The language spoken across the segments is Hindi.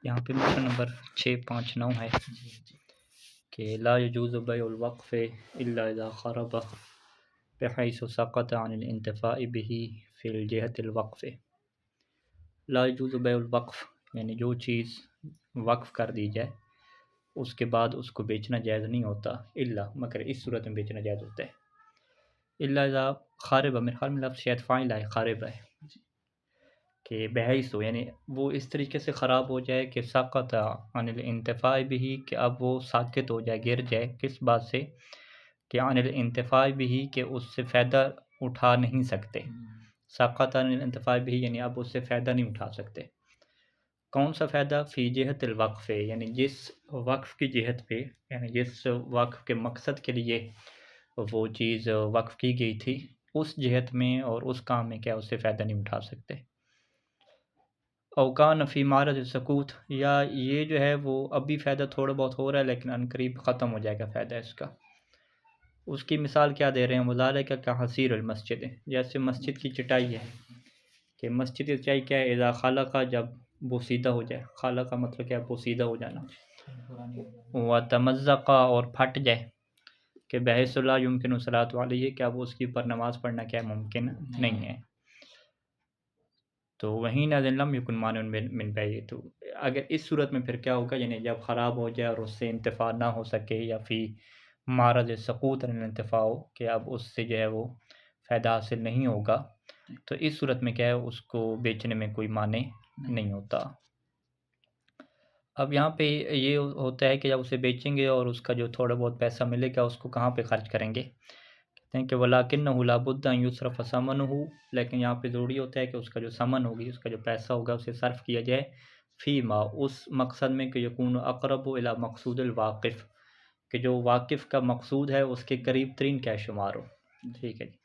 यहाँ पे मसला नंबर 659 है कि ला यजूज़ु बैउल वक़्फ़ इल्ला इज़ा ख़रब बिहैसु सक़त अनिल इंतिफ़ाइ बिही फ़िल जिहतिल वक़्फ़। ला यजूज़ु बैउल वक़्फ़ यानी जो चीज़ वक़्फ़ कर दी जाए उसके बाद उसको बेचना जायज़ नहीं होता, इल्ला मगर इस सूरत में बेचना जायज़ होता है। इल्ला इज़ा ख़ारिब, मेरे ख़्याल में लफ़्ज़ शायद फ़ाइल है, ख़ारिब है कि बहैसु यानी वो इस तरीके से ख़राब हो जाए कि सक़त अनिल इंतिफ़ाइ बिही कि अब वो साक़ित हो जाए, गिर जाए। किस बात से? कि अनिल इंतिफ़ाइ बिही कि उससे फ़ायदा उठा नहीं सकते। सक़त अनिल इंतिफ़ाइ बिही यानी अब उससे फ़ायदा नहीं उठा सकते। कौन सा फ़ायदा? फ़ी जिहतिल वक़्फ़ यानी जिस वक़्फ़ की जिहत पे, यानी जिस वक़्फ़ के मकसद के लिए वो चीज़ वक़्फ़ की गई थी, उस जिहत में और उस काम में क्या उससे फ़ायदा नहीं उठा सकते। औकान फ़ी मारज सकूत, या ये जो है वो अभी फ़ायदा थोड़ा बहुत हो रहा है लेकिन अनकरीब ख़त्म हो जाएगा फ़ायदा इसका। उसकी मिसाल क्या दे रहे हैं? मुज़ालिका का हसीरुल मस्जिद, जैसे मस्जिद की चटाई है कि मस्जिद की चटाई क्या है? इज़ा ख़लक़ा, जब बोसीदा हो जाए। ख़लक़ा का मतलब क्या है? बोसीदा हो जाना। व तमज़्ज़क़ा, और फट जाए कि बहैसु ला युमकिनु सलातु अलैहि, क्या वो उसके ऊपर नमाज़ पढ़ना क्या मुमकिन नहीं है। तो वहीं नाज़िल लम यकुन मानिउन मिन बैइ, तो अगर इस सूरत में फिर क्या होगा? यानी जब ख़राब हो जाए और उससे इंतिफ़ा ना हो सके, या फिर मारज सकूत अनिल इंतिफ़ा हो कि अब उससे जो है वो फ़ायदा हासिल नहीं होगा, तो इस सूरत में क्या है उसको बेचने में कोई माने नहीं होता। अब यहाँ पे ये होता है कि जब उसे बेचेंगे और उसका जो थोड़ा बहुत पैसा मिलेगा उसको कहाँ पे खर्च करेंगे? कहते हैं कि वलाकिन्नहु लाबुद्दा अन युसरफ़ समनुहु, लेकिन यहाँ पे ज़रूरी होता है कि उसका जो समन होगी, उसका जो पैसा होगा उसे सर्फ़ किया जाए फ़ीमा, उस मकसद में कि यकून अक़रबु इला मक़सूदिल वाक़िफ़, कि जो वाक़िफ़ का मकसूद है उसके करीब तरीन क्या शुमार हो। ठीक है जी।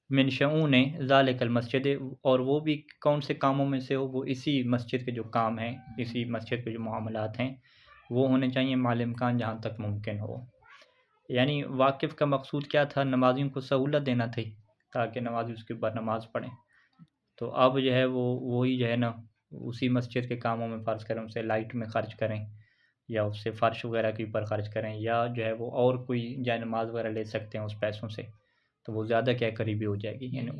मिन शऊने ज़ालिकल मस्जिद, और वो भी कौन से कामों में से हो? वो इसी मस्जिद के जो काम हैं, इसी मस्जिद के जो मामलात हैं वो होने चाहिए माल इम्कान जहाँ तक मुमकिन हो। यानी वाक़िफ़ का मकसूद क्या था? नमाज़ियों को सहूलत देना थी ताकि नमाज़ी उसके ऊपर नमाज़ पढ़ें। तो अब जो है वो वही जो है ना उसी मस्जिद के कामों में फ़र्ज़ करें उसे लाइट में ख़र्च करें, या उससे फ़र्श वगैरह के ऊपर ख़र्च करें, या जो है वो और कोई जाए-नमाज़ वगैरह ले सकते हैं उस पैसों से, तो वो ज़्यादा क्या करीबी हो जाएगी। यानी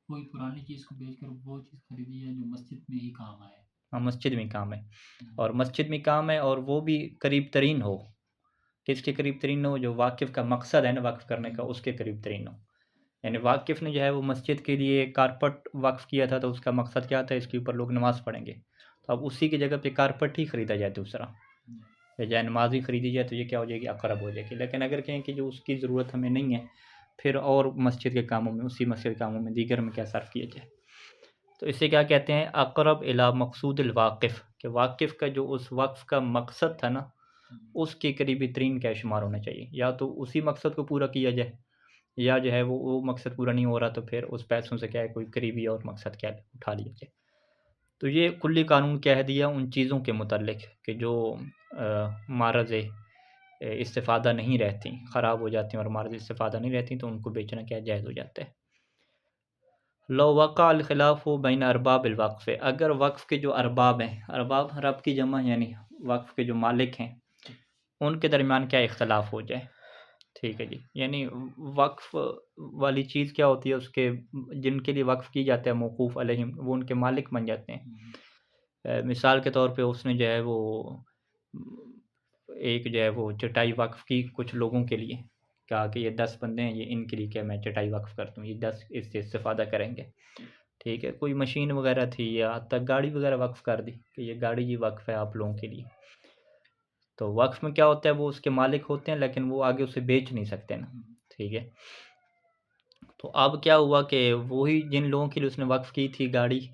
कोई पुरानी चीज़ को बेचकर वो चीज़ खरीदी है जो मस्जिद में ही काम आए। हाँ, मस्जिद में काम है, और मस्जिद में काम है और वो भी करीब तरीन हो। किसके करीब तरीन हो? जो वाक़िफ़ का मकसद है ना वक़्फ़ करने का, उसके करीब तरीन हो। यानी वाक़िफ़ ने जो है वो मस्जिद के लिए कारपेट वक़्फ़ किया था, तो उसका मकसद क्या था? इसके ऊपर लोग नमाज़ पढ़ेंगे। तो अब उसी की जगह पे कारपेट ही खरीदा जाए दूसरा, या जाए-नमाज़ ही खरीदी जाए, तो ये क्या हो जाएगी? अक़रब हो जाएगी। लेकिन अगर कहें कि जो उसकी ज़रूरत हमें नहीं है, फिर और मस्जिद के कामों में, उसी मस्जिद के कामों में दीगर में क्या सर्फ़ किया जाए, तो इसे क्या कहते हैं? अक़रब इला मक़सूदिल वाक़िफ़, कि वाक़िफ़ का जो उस वक़्फ़ का मकसद था ना, उसके करीबी तरीन क्या शुमार होना चाहिए। या तो उसी मकसद को पूरा किया जाए, या जो है वो मकसद पूरा नहीं हो रहा तो फिर उस पैसों से क्या है कोई करीबी और मकसद क्या है उठा लिया जाए। तो ये कुल्ली कानून कह दिया उन चीज़ों के मुतल्लिक़ कि जो मारज़ इस्तिफ़ादा नहीं रहती, ख़राब हो जाती हैं और मारज़ इस्तिफ़ादा नहीं रहती, तो उनको बेचना क्या जायज़ हो जाता है। लौ वक़ा अल ख़िलाफ़ु बैन अरबाबिल वक़्फ़, अगर वक़्फ़ के जो अरबाब हैं, अरबाब रब की जमा यानी वक़्फ़ के जो मालिक हैं, उनके दरमियान क्या इख्तिलाफ़ हो जाए। ठीक है जी। यानी वक़्फ़ वाली चीज़ क्या होती है? उसके जिनके लिए वक़्फ़ की जाता है मौक़ूफ़ अलैहिम, वो उनके मालिक बन जाते हैं। मिसाल के तौर पे उसने जो है वो एक जो है वो चटाई वक़्फ़ की कुछ लोगों के लिए, कहा कि ये 10 बंदे हैं, ये इनके लिए क्या मैं चटाई वक़्फ़ करता हूँ, ये 10 इससे इस्तिफ़ादा करेंगे। ठीक है, कोई मशीन वगैरह थी या हत्ता गाड़ी वगैरह वक़्फ़ कर दी कि ये गाड़ी ही वक़्फ़ है आप लोगों के लिए। तो वक़्फ़ में क्या होता है? वो उसके मालिक होते हैं लेकिन वो आगे उसे बेच नहीं सकते ना, ठीक है। तो अब क्या हुआ कि वही जिन लोगों के लिए उसने वक़्फ़ की थी गाड़ी,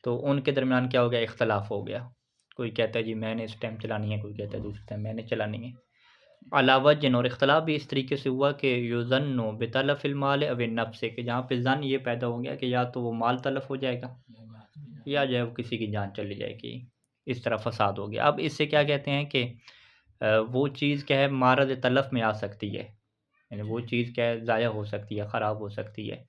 तो उनके दरमियान क्या हो गया? इख्तिलाफ़ हो गया। कोई कहता है जी मैंने इस टाइम चलानी है, कोई कहता है दूसरे टाइम मैंने चलानी है। अला वजन, और इख्तिलाफ़ भी इस तरीके से हुआ कि युज़न्नु बितलफ़िल माल अव नफ़्स, कि जहाँ पे ज़न ये पैदा हो गया कि या तो वो माल तलफ़ हो जाएगा, या जो है वो किसी की जान चली जाएगी। इस तरह फ़साद हो गया। अब इससे क्या कहते हैं कि वो चीज़ क्या है मारज़ तलफ़ में आ सकती है। यानी वो चीज़ क्या है ज़ाया हो सकती है, ख़राब हो सकती है,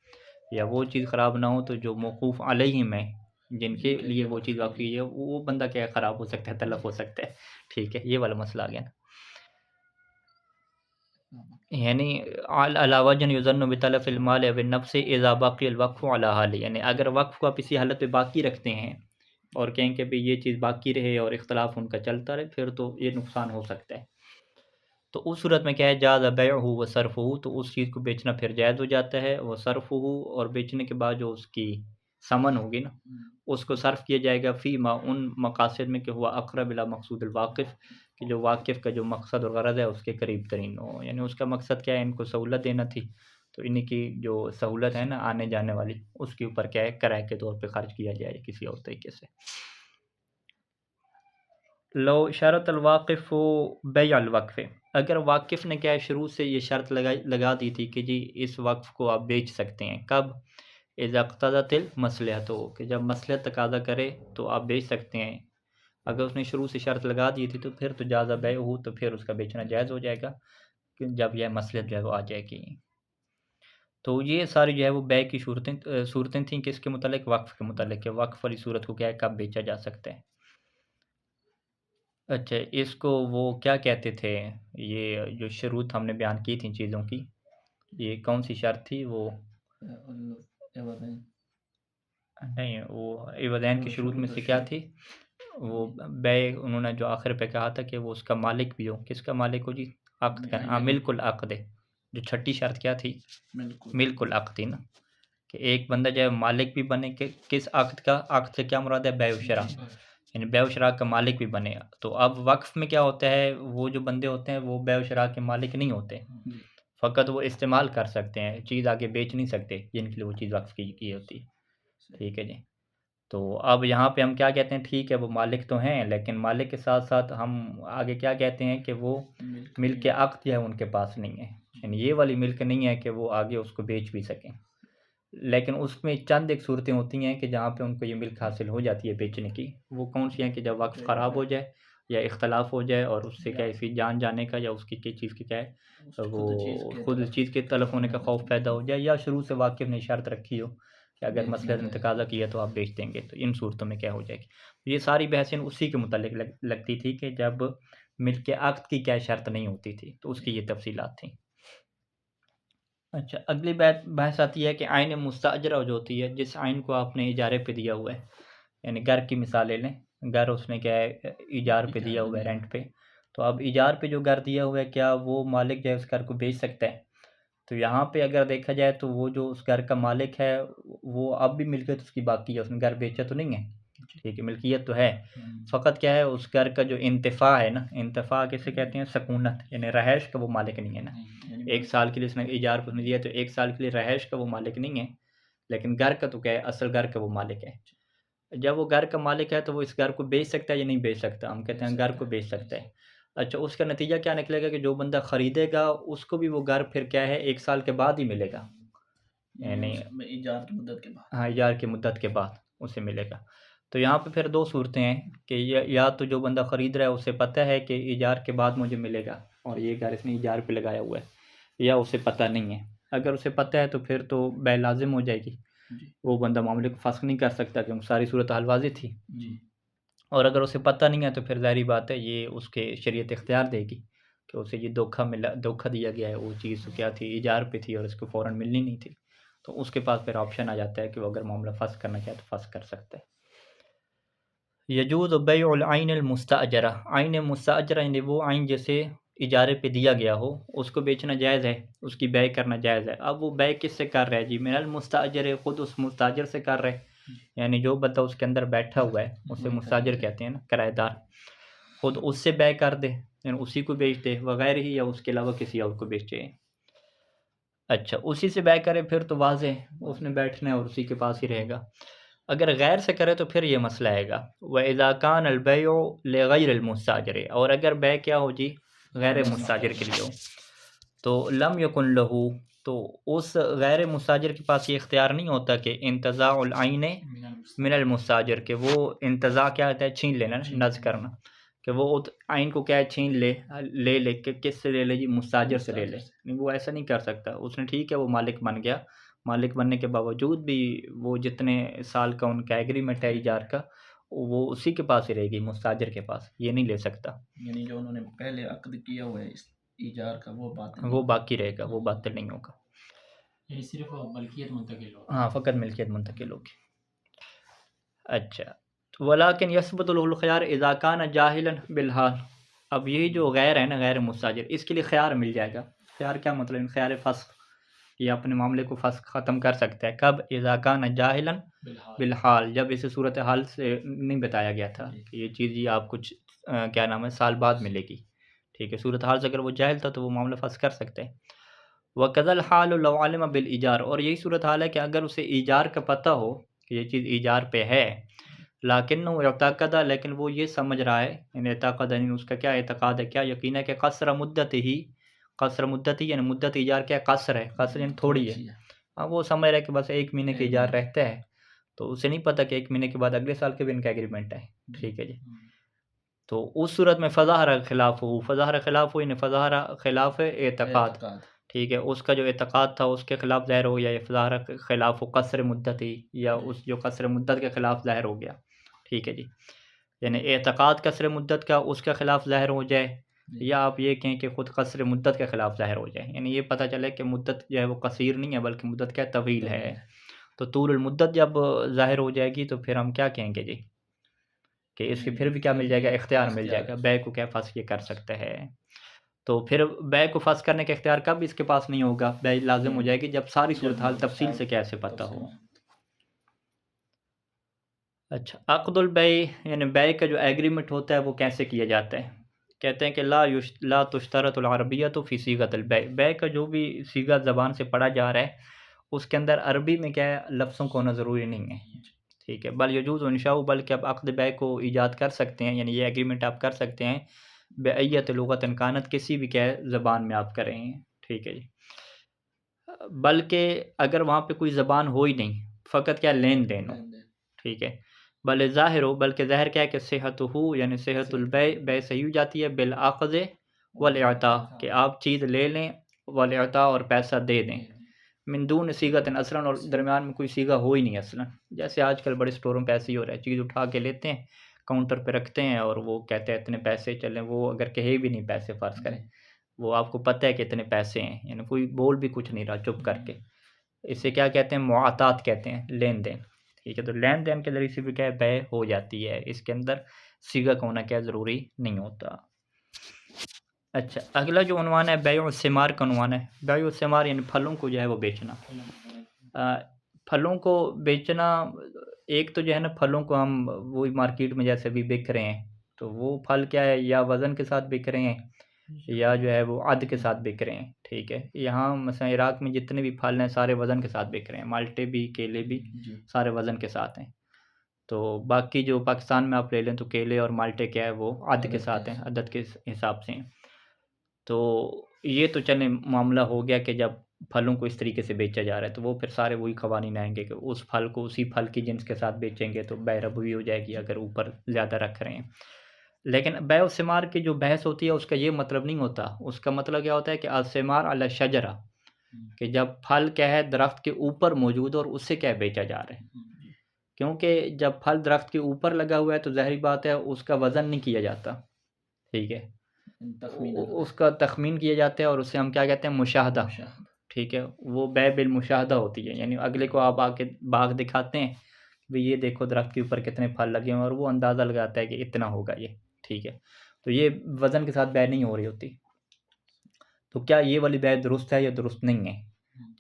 या वो चीज़ ख़राब ना हो तो जो मौक़ूफ़ अलैहिम है, जिनके लिए वो चीज़ वक़्फ़ की है वो बंदा क्या है ख़राब हो सकता है, तलफ़ हो सकता है। ठीक है, ये वाला मसला आ गया ना। यानी अला वजन युज़न्नु बितलफ़िल माल व नफ़्स इज़ा बक़ियल वक़्फ़ु अला हालिही, यानी अगर वक़्फ़ को आप इसी हालत में बाकी रखते हैं और कहें कि भई ये चीज़ बाकी रहे और इख्तिलाफ़ उनका चलता रहे, फिर तो ये नुकसान हो सकता है। तो उस सूरत में क्या है, जाज़ बैअहू व सर्फ़ुहू, तो उस चीज़ को बेचना फिर जायज़ हो जाता है। व सर्फ़ुहू, और बेचने के बाद जो उसकी समन होगी ना, उसको सर्फ़ किया जाएगा फ़ीमा, उन मकासद में कि हुआ अक़रब इला मक़सूदिल वाक़िफ़, कि जो वाक़िफ़ का जो मकसद और ग़रज़ है उसके करीब तरीन हो। यानी उसका मकसद क्या है, इनको सहूलत देना थी, तो इन्हीं की जो सहूलत है ना आने जाने वाली, उसके ऊपर क्या है किराए के तौर पे ख़र्च किया जाए किसी और तरीके से। लो शरतल वाक़िफ़ु बैअल वक़्फ़, अगर वाक़िफ़ ने क्या है शुरू से ये शर्त लगा दी थी कि जी इस वक़्फ़ को आप बेच सकते हैं, कब? इज़ा इक़्तज़तिल मसलहतु, कि जब मसलहत तकाज़ा करे तो आप बेच सकते हैं। अगर उसने शुरू से शर्त लगा दी थी तो फिर तो जाज़ा बैअहू, तो फिर उसका बेचना जायज़ हो जाएगा कि जब यह मसलहत जो है वो आ जाएगी। तो ये सारी जो है वो बै की सूरतें थीं किसके मुतल्लिक़? वक़्फ़ के मुतल्लिक़, कि वक़्फ़ वाली सूरत को क्या है कब बेचा जा सकता है। अच्छा, इसको वो क्या कहते थे? ये जो शुरूत हमने बयान की थी चीज़ों की, ये कौन-सी शर्त थी वो? नहीं, वो इवदैन की शुरूत में से क्या थी? वो बै उन्होंने जो आखिर पे कहा था कि वो उसका मालिक भी हो। किसका मालिक हो जी? अक़्द का, हाँ, मिल्कुल अक़्द। जो छठी शर्त क्या थी? मिल्कुल अक़्द थी ना, कि एक बंदा जो है मालिक भी बने, कि किस अक़्द का? अक़्द से क्या मुराद है? बैउ शरा, यानी बैउ शरा का मालिक भी बने। तो अब वक़्फ़ में क्या होता है, वो जो बंदे होते हैं वो बैउ शरा के मालिक नहीं होते, फ़क़त वो इस्तेमाल कर सकते हैं, चीज़ आगे बेच नहीं सकते, जिनके लिए वो चीज़ वक़्फ़ की होती है। ठीक है जी। तो अब यहाँ पे हम क्या कहते हैं, ठीक है वो मालिक तो हैं, लेकिन मालिक के साथ-साथ हम आगे क्या कहते हैं कि वो मिल्क अक़्द जो है उनके पास नहीं है। यानी ये वाली मिल्क नहीं है कि वो आगे उसको बेच भी सकें। लेकिन उसमें चंद एक सूरतें होती हैं कि जहाँ पे उनको ये मिल्क हासिल हो जाती है बेचने की। वो कौन-सी हैं? कि जब वक़्फ़ ख़राब हो जाए या इख्तिलाफ़ हो जाए और उससे क्या है किसी जान जाने का या उसकी किस चीज़ की क्या है, वो खुद चीज़ के तलफ़ होने का खौफ़ पैदा हो जाए, या शुरू से वाक़िफ़ ने शर्त रखी हो कि अगर मसलहत ने तकाज़ा किया तो आप बेच देंगे, तो इन सूरतों में क्या हो जाएगी। ये सारी बहसें उसी के मुतल्लिक़ लगती थी कि जब मिल्क अक़्द की क्या शर्त नहीं होती थी, तो उसकी ये तफ़सीलात थी। अच्छा, अगली बहस आती है कि आइन मुस्तअजरा जो होती है, जिस आइन को आपने इजारे पे दिया हुआ है, यानी घर की मिसाल ले लें, घर उसने क्या है इजार पे दिया हुआ है, रेंट पे। तो अब इजार पे जो घर दिया हुआ है, क्या वो मालिक जो है उस घर को बेच सकता है? तो यहाँ पे अगर देखा जाए तो वो जो उस घर का मालिक है, वो अब भी मिल्कियत उसकी बाकी है, उसने घर बेचा तो नहीं है। ठीक है, मिल्कियत तो है, फ़क़त क्या है उस घर का जो इंतिफ़ा है ना, इंतिफ़ा किसे कहते हैं? सकूनत, यानी रहायश का वो मालिक नहीं है ना। 1 साल के लिए उसने इजार पे उसने दिया, तो 1 साल के लिए रहायश का वो मालिक नहीं है, लेकिन घर का तो क्या है, असल घर का वो मालिक है। जब वो घर का मालिक है तो वो इस घर को बेच सकता है या नहीं बेच सकता? हम कहते हैं घर को बेच सकता है। अच्छा, उसका नतीजा क्या निकलेगा कि जो बंदा खरीदेगा उसको भी वो घर फिर क्या है 1 साल के बाद ही मिलेगा। यानी इजाज़त की मुद्दत के बाद। हाँ, इजार की मुद्दत के बाद उसे मिलेगा। तो यहाँ पे फिर 2 सूरतें हैं कि या तो जो बंदा खरीद रहा है उसे पता है कि इजार के बाद मुझे मिलेगा और ये घर इसने इजार पे लगाया हुआ है, या उसे पता नहीं है। अगर उसे पता है तो फिर तो बै लाज़िम हो जाएगी। वो बंदा मामले को फ़स्ख़ नहीं कर सकता क्योंकि सारी सूरत हाल वाज़िह थी। और अगर उसे पता नहीं है तो फिर ज़ाहिर-सी बात है ये उसके शरीयत इख्तियार देगी कि उसे ये धोखा दिया गया है, वो चीज़ क्या थी, इजार पे थी और इसको फ़ौरन मिलनी नहीं थी। तो उसके पास फिर ऑप्शन आ जाता है कि वो अगर मामला फ़स्ख़ करना चाहे तो फ़स्ख़ कर सकता है। यजूज़ बैउल आइनिल मुस्तअजरा, आइन मुस्तअजरा यानी वो आइन जिसे इजारे पे दिया गया हो, उसको बेचना जायज़ है, उसकी बै करना जायज़ है। अब वो बै किससे कर रहा है जी? मिनल मुस्तअजर, खुद उस मुस्ताजिर से कर रहा है, यानी जो बंदा उसके अंदर बैठा हुआ है उसे मुस्ताजिर कहते हैं ना, किराएदार। खुद उससे बै कर दे, यानी उसी को बेच दे, वगैर ही, या उसके अलावा किसी और को बेचे। अच्छा, उसी से बै करे फिर तो वाज़ेह है, उसने बैठना है और उसी के पास ही रहेगा। अगर गैर से करे तो फिर ये मसला आएगा। व इज़ा कान अल बैउ लिगैरिल मुस्ताजिर, और अगर बै क्या हो जी, गैर मुस्ताजिर के लिए हो, तो लम यकुन लहू, तो उस गैर मुस्ताजिर के पास ये इख्तियार नहीं होता कि इंतज़ाउल आइन मिनल मुस्ताजिर, के वो इंतज़ा क्या होता है? छीन लेना, नज़ करना, कि वो आइन को क्या है छीन ले कि किससे ले ले जी? मुस्ताजिर से ले ले। नहीं, वो ऐसा नहीं कर सकता। उसने ठीक है वो मालिक बन गया, मालिक बनने के बावजूद भी वो जितने साल का उनका एग्रीमेंट है इजार का, वो उसी के पास ही रहेगी, मुस्ताजिर के पास, ये नहीं ले सकता। यानी जो उन्होंने पहले अक़्द किया हुआ है इस इजार का वो बातिल वो नहीं बाकी रहेगा, वो बातिल नहीं होगा। यानी सिर्फ मलकियत मुंतकिल होगी। हाँ, फ़कत मिल्कियत मुंतकिल होगी। अच्छा, तो वलाकिन यसबुतु लहुल ख़ियार इज़ा कान जाहिलन बिलहाल। अब ये जो गैर है ना, गैर मुस्ताजिर, इसके लिए ख़ियार मिल जाएगा। ख़ियार क्या मतलब? ख़ियार फ़स्ख़, ये अपने मामले को फ़स्ख़ ख़त्म कर सकता है। कब? इज़ा कान जाहिलन बिलहाल। बिलहाल, जब इसे सूरत हाल से नहीं बताया गया था कि ये चीज़ ये आप कुछ क्या नाम है, साल बाद मिलेगी। ठीक है, सूरत हाल से अगर वो जाहिल था तो वो मामला फ़स्ख़ कर सकते हैं। वकज़ल हाल लौ अलिम बिल इजार, और यही सूरत हाल है कि अगर उसे इजार का पता हो कि ये चीज़ इजार पे है, लाकिन्नहु यअतक़द, लेकिन वो ये समझ रहा है, यानी एतक़द यानी उसका क्या एतक़ाद है, क्या यकीन है कि क़स्र मुद्दती यानी मुद्दत इजार क्या क़स्र है, क़स्र यानी थोड़ी है। हाँ, वो समझ रहा है कि बस 1 महीने का इजार रहता है, तो उसे नहीं पता कि 1 महीने के बाद अगले साल के भी इनका एग्रीमेंट है। ठीक है जी। तो उस सूरत में फ़ज़ाहरा ख़िलाफ़ुहु यानी फ़ज़ाहरा ख़िलाफ़ एतक़ाद। ठीक है, उसका जो एतक़ाद था उसके ख़िलाफ़ ज़ाहिर हो गया, या फ़ज़ाहरा ख़िलाफ़ क़स्र मुद्दती, या उस जो क़स्र मुद्दत के ख़िलाफ़ ज़ाहिर हो गया। ठीक है जी, यानी एतक़ाद क़स्र मुद्दत का उसके ख़िलाफ़ ज़ाहिर हो जाए, या आप ये कहें कि ख़ुद क़स्र मुद्दत के ख़िलाफ़ ज़ाहिर हो जाए, यानी ये पता चले कि मुद्दत जो है वो कसीर नहीं है, बल्कि मुद्दत क्या है, तवील है। तो तूलुल मुद्दत जब ज़ाहिर हो जाएगी तो फिर हम क्या कहेंगे जी, कि इसके फिर भी क्या मिल जाएगा, इख्तियार मिल जाएगा, बै को क्या फ़स्ख़ ये कर सकता है। तो फिर बै को फ़स्ख़ करने का इख्तियार कब इसके पास नहीं होगा, बै लाज़िम हो जाएगी जब सारी सूरत हाल तफ़सील से कैसे पता हो। अच्छा, अक़्दुल बै यानी बै का जो एग्रीमेंट होता है वो कैसे किया जाता है? कहते हैं कि ला तुश्तरतुल अरबिय्यतु फ़ी सीगतिल बै। बै का जो भी सीगा ज़बान से पढ़ा जा रहा है, उसके अंदर अरबी में क्या है, लफ्ज़ों का होना ज़रूरी नहीं है। ठीक है, बल यजूज़ु इंशाउ, बल्कि आप अक़्द बै को ईजाद कर सकते हैं, यानी ये एग्रीमेंट आप कर सकते हैं, बिअय्यत लुग़तिन कानत, किसी भी क्या है ज़बान में आप कर रहे हैं। ठीक है जी। बल्कि अगर वहाँ पे कोई ज़बान हो ही नहीं, फ़कत क्या लेन-देन हो। ठीक है, बल ज़ाहिर हो, बल्कि ज़ाहिर क्या है कि सेहतुहु यानी सेहतुल बै, बै सही हो जाती है बिल अक़्ज़ वल इअता, कि आप चीज़ ले लें, वल इअता और पैसा दे दें, मिन दून सीगतिन असलन, और दरमियान में कोई सीगा हो ही नहीं असलन। जैसे आजकल बड़े स्टोरों पे ऐसे ही हो रहा है, चीज़ उठा के लेते हैं, काउंटर पे रखते हैं और वो कहते हैं इतने पैसे चलें, वो अगर कहे भी नहीं पैसे फ़र्ज़ करें, वो आपको पता है कि इतने पैसे हैं, यानी कोई बोल भी कुछ नहीं रहा, चुप करके। इसे क्या कहते हैं, मुआतात कहते हैं, लेन-देन। ठीक है, तो लेन-देन के ज़रिए से भी क्या है, बै हो जाती है, इसके अंदर सीगा का होना क्या ज़रूरी नहीं होता। अच्छा, अगला जो उन्वान है बैउ सिमार का उन्वान है। बैउ सिमार यानी फलों को जो है वो बेचना। फलों को बेचना, एक तो जो है ना, फलों को हम वही मार्केट में जैसे अभी बिक रहे हैं, तो वो फल क्या है, या वज़न के साथ बिक रहे हैं, या जो है वो अद के साथ बिक रहे हैं। ठीक है, यहाँ मसलन इराक़ में जितने भी फल हैं सारे वज़न के साथ बिक रहे हैं, माल्टे भी, केले भी, सारे वज़न के साथ हैं। तो बाकी जो पाकिस्तान में आप ले लें तो केले और माल्टे क्या है वो अद के साथ हैं, अदद के हिसाब से हैं। तो ये तो चलें मामला हो गया कि जब फलों को इस तरीके से बेचा जा रहा है, तो वो फिर सारे वही कवानीन आएँगे कि उस फल को उसी फल की जिन्स के साथ बेचेंगे तो बै रबवी हो जाएगी, अगर ऊपर ज़्यादा रख रहे हैं। लेकिन बैउ सिमार की जो बहस होती है उसका ये मतलब नहीं होता, उसका मतलब क्या होता है कि अल-सिमार अला शजरा, कि जब फल क्या है दरख्त के ऊपर मौजूद है और उससे क्या बेचा जा रहा है। क्योंकि जब फल दरख्त के ऊपर लगा हुआ है तो ज़ाहिर बात है उसका वज़न नहीं किया जाता। ठीक है, उसका तख़मीन किया जाता है और उसे हम क्या कहते हैं, मुशाहदा। ठीक है, वो बै बिल मुशाहदा होती है, यानी अगले को आप आके बाग दिखाते हैं, भई ये देखो दरख्त के ऊपर कितने फल लगे हैं, और वो अंदाज़ा लगाता है कि इतना होगा ये। ठीक है, तो ये वज़न के साथ बै नहीं हो रही होती। तो क्या ये वाली बै दुरुस्त है या दुरुस्त नहीं है?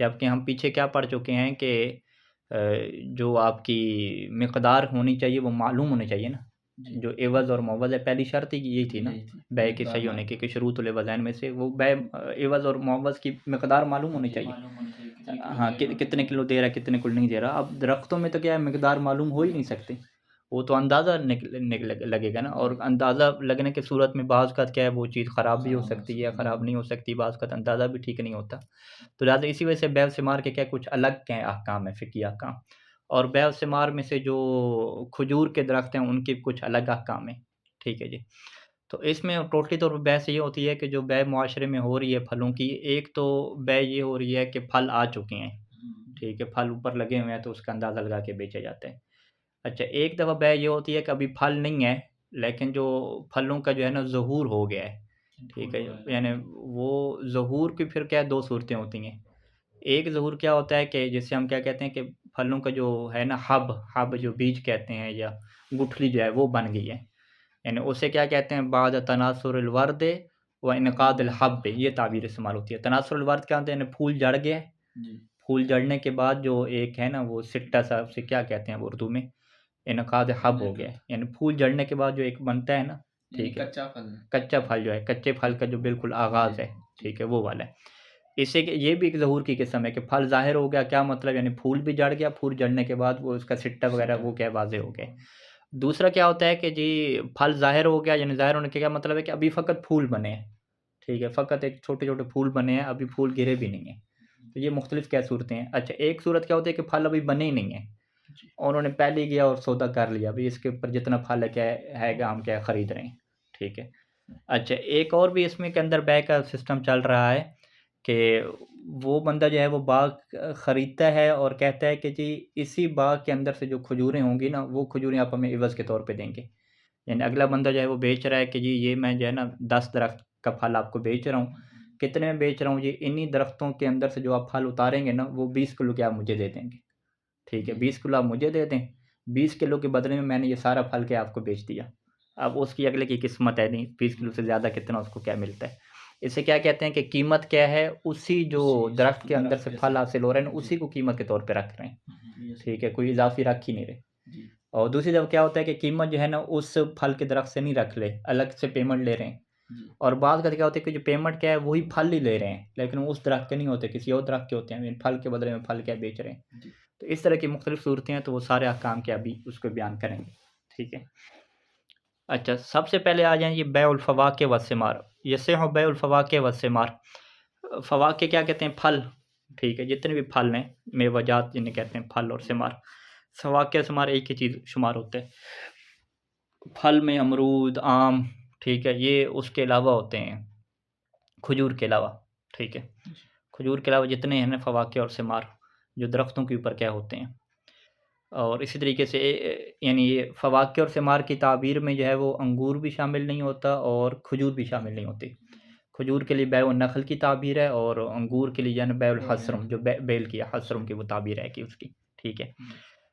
जबकि हम पीछे क्या पढ़ चुके हैं कि जो आपकी मिक़दार होनी चाहिए वो मालूम होनी चाहिए ना, जो एवज़ और मुअव्वज़ है, पहली शर्त ही यही थी ना बै के सही होने की, कि शुरूतुल एवज़ैन में से वो बै एवज़ और मुअव्वज़ की मिक़दार मालूम होनी चाहिए। हाँ, कितने किलो दे रहा है, कितने किलो नहीं दे रहा। अब दरख्तों में तो क्या है, मिक़दार मालूम हो ही नहीं सकती, वो तो अंदाज़ा लगेगा ना, और अंदाज़ा लगने की सूरत में बाज़-औक़ात क्या है, वो चीज़ ख़राब भी हो सकती है, ख़राब नहीं हो सकती, बाज़-औक़ात अंदाज़ा भी ठीक नहीं होता। तो लिहाज़ा इसी वजह से बैउ सिमार के क्या कुछ अलग क्या है अहकाम है, फ़िक़ही अहकाम, और बैउ सिमार में से जो खजूर के दरख्त हैं उनके कुछ अलग अहकाम हैं। ठीक है जी। तो इसमें टोटली तौर पे बहस ये होती है कि जो बै मुआशरे में हो रही है फलों की, एक तो बै ये हो रही है कि फल आ चुके हैं। ठीक है, फल ऊपर लगे हुए हैं तो उसका अंदाज़ा लगा के बेचे जाते हैं। अच्छा, एक दफ़ा बै ये होती है कि अभी फल नहीं है, लेकिन जो फलों का जो है ना ज़हूर हो गया है, ठीक है, फूल हो रहा यानी है। वो ज़हूर की फिर क्या 2 सूरतें होती हैं। एक ज़हूर क्या होता है कि जिसे हम क्या कहते हैं कि फलों का जो है ना हब जो बीज कहते हैं या गुठली जो है वो बन गई है। यानी उसे क्या कहते हैं बाद तनासुरुल वर्द व इनक़ादिल हब्ब, ये ताबीर इस्तेमाल होती है। तनासुरुल वर्द क्या होता है, यानी फूल जड़ गया है, जी फूल जड़ने के बाद जो एक है ना वो सिट्टा सा, उसे क्या कहते हैं वो उर्दू में, इनक़ाद हब हो गया है, यानी फूल जड़ने के बाद जो एक बनता है ना, यानी ठीक है, कच्चा फल। कच्चा फल जो है, कच्चे फल का जो बिल्कुल आगाज़ है, ठीक है, वो वाला है। इसे के ये भी एक ज़हूर की किस्म है कि फल ज़ाहिर हो गया, क्या मतलब, यानी फूल भी जड़ गया, फूल जड़ने के बाद वो उसका सिट्टा वगैरह वो क्या वाज़ेह हो गए। दूसरा क्या होता है कि जी फल ज़ाहिर हो गया, यानी ज़ाहिर होने का क्या मतलब है कि अभी फ़क़त फूल बने हैं, ठीक है, फ़क़त एक छोटे-छोटे फूल बने हैं, अभी फूल गिरे भी नहीं हैं। तो ये मुख्तलिफ़ क्या सूरतें हैं। अच्छा, एक सूरत क्या होती है कि फल अभी बने ही नहीं हैं, जी उन्होंने पहले ही गया और सौदा कर लिया, भई इसके ऊपर जितना फल है क्या हैगा हम क्या खरीद रहे हैं, ठीक है। अच्छा, एक और भी इसमें के अंदर बै का सिस्टम चल रहा है कि वो बंदा जो है वो बाग ख़रीदता है और कहता है कि जी इसी बाग के अंदर से जो खजूरें होंगी ना, वो खजूरें आप हमें इवज़ के तौर पे देंगे। यानी अगला बंदा जो है वो बेच रहा है कि जी ये मैं जो है ना 10 दरख्त का फल आपको बेच रहा हूँ। कितने में बेच रहा हूँ जी, इन्हीं दरख्तों के अंदर से जो आप फल उतारेंगे ना, वो 20 किलो के आप मुझे दे देंगे। ठीक है, 20 किलो आप मुझे दे दें, 20 किलो के बदले में मैंने ये सारा फल क्या आपको बेच दिया। अब उसकी अगले की किस्मत है नहीं, 20 किलो से ज़्यादा कितना उसको क्या मिलता है। इसे क्या कहते हैं कि कीमत क्या है, उसी जो दरख्त के अंदर से फल हासिल हो रहे हैं ना, उसी को कीमत के तौर पे रख रहे हैं। ठीक है, कोई इज़ाफ़ी रख ही नहीं रहे। जी और दूसरी तरफ क्या होता है कि कीमत जो है ना उस फल के दरख्त से नहीं रख ले, अलग से पेमेंट ले रहे हैं। जी और बाद का क्या होता है कि जो पेमेंट क्या है वही फल ही ले रहे हैं, लेकिन वो उस दरख्त के नहीं होते, किसी और दरख्त के होते हैं, फल के बदले में फल क्या बेच रहे हैं। जी तो इस तरह की मुख्तलिफ़ सूरतें हैं, तो वो सारे अहकाम के अभी उसको बयान करेंगे। ठीक है। अच्छा, सबसे पहले आ जाएँ ये बैउल फ़वाके वस्सिमार। यसिहु बैउल फ़वाके वस्सिमार। फ़वाके क्या कहते हैं, फल, ठीक है, जितने भी फल हैं, मेवजात जिन्हें कहते हैं फल, और सिमार। फ़वाके सिमार एक ही चीज़ शुमार होते हैं। फल में अमरूद, आम, ठीक है, ये उसके अलावा होते हैं, खजूर के अलावा, ठीक है। खजूर के अलावा जितने हैं ना फ़वाके और सिमार, जो दरख्तों के ऊपर क्या होते हैं। और इसी तरीके से यानी ये फ़वाके और सिमार की ताबीर में जो है वो अंगूर भी शामिल नहीं होता और खजूर भी शामिल नहीं होती। खजूर के लिए बैउन नख़ल की ताबीर है और अंगूर के लिए यानी बैउल हसरम, जो बेल की हसरम की वो ताबीर है कि उसकी, ठीक है।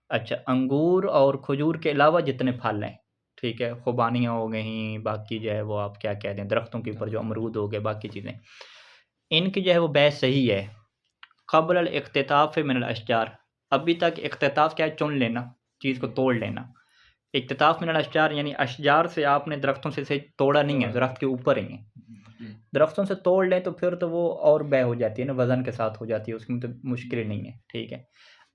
अच्छा, अंगूर और खजूर के अलावा जितने फल हैं, ठीक है, खुबानियाँ हो गईं, बाकी जो है वो आप क्या कहते हैं दरख्तों के ऊपर जो अमरूद हो गए, बाकी चीज़ें, इनकी जो है वो बै सही है। क़ब्ल अल इख्तिताफ़ मिनल अशजार, अभी तक इख्तिताफ़ क्या है, चुन लेना, चीज़ को तोड़ लेना। इख्तिताफ़ मिनल अशजार यानी अशजार से आपने दरख्तों से इसे तोड़ा नहीं है, दरख्त के ऊपर ही है। दरख्तों से तोड़ लें तो फिर तो वो और बै हो जाती है ना, वज़न के साथ हो जाती है, उसमें तो मुश्किल नहीं है, ठीक है।